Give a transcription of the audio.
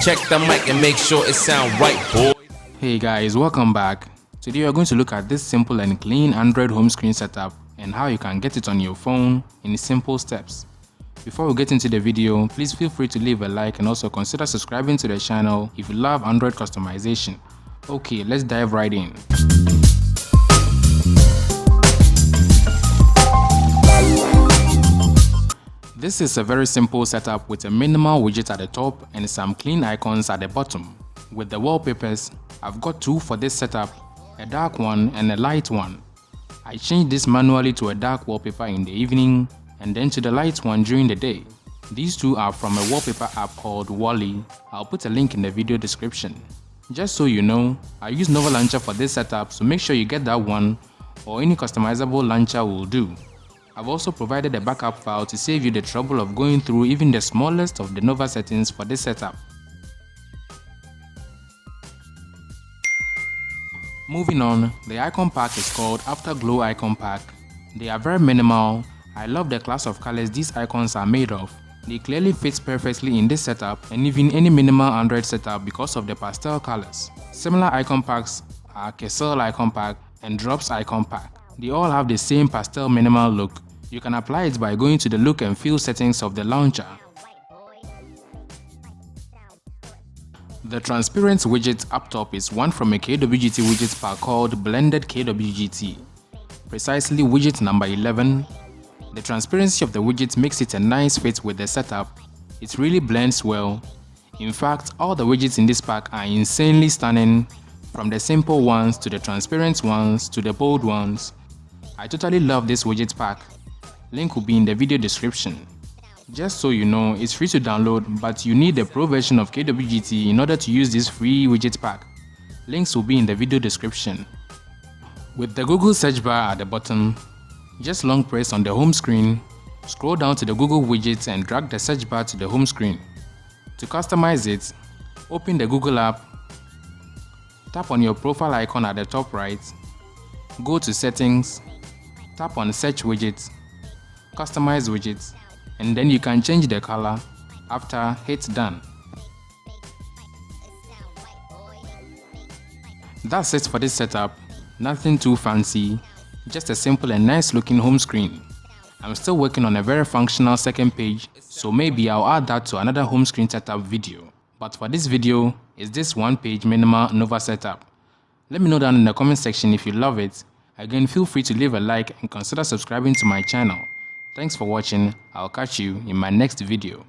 Check the mic and make sure it sound right, boy. Hey guys, welcome back. Today we are going to look at this simple and clean Android home screen setup and how you can get it on your phone in simple steps. Before we get into the video, please feel free to leave a like and also consider subscribing to the channel if you love Android customization. Okay, let's dive right in. This is a very simple setup with a minimal widget at the top and some clean icons at the bottom. With the wallpapers, I've got two for this setup, a dark one and a light one. I changed this manually to a dark wallpaper in the evening and then to the light one during the day. These two are from a wallpaper app called Wally. I'll put a link in the video description. Just so you know, I use Nova Launcher for this setup, so make sure you get that one or any customizable launcher will do. I've also provided a backup file to save you the trouble of going through even the smallest of the Nova settings for this setup. Moving on, the icon pack is called Afterglow Icon Pack. They are very minimal. I love the class of colors these icons are made of. They clearly fit perfectly in this setup and even any minimal Android setup because of the pastel colors. Similar icon packs are Kesel Icon Pack and Drops Icon Pack. They all have the same pastel minimal look. You can apply it by going to the look and feel settings of the launcher. The transparent widget up top is one from a KWGT widget pack called Blended KWGT. Precisely widget number 11. The transparency of the widget makes it a nice fit with the setup. It really blends well. In fact, all the widgets in this pack are insanely stunning, from the simple ones to the transparent ones to the bold ones. I totally love this widget pack. Link will be in the video description. Just so you know, it's free to download, but you need the pro version of KWGT in order to use this free widget pack. Links will be in the video description. With the Google search bar at the bottom, just long press on the home screen, scroll down to the Google widget and drag the search bar to the home screen. To customize it, open the Google app, tap on your profile icon at the top right, go to Settings, tap on Search Widgets, Customize Widgets, and then you can change the color. After, hit Done. That's it for this setup. Nothing too fancy, just a simple and nice looking home screen. I'm still working on a very functional second page, so maybe I'll add that to another home screen setup video. But for this video, it's this one page minimal Nova setup. Let me know down in the comment section if you love it. Again, feel free to leave a like and consider subscribing to my channel. Thanks for watching. I'll catch you in my next video.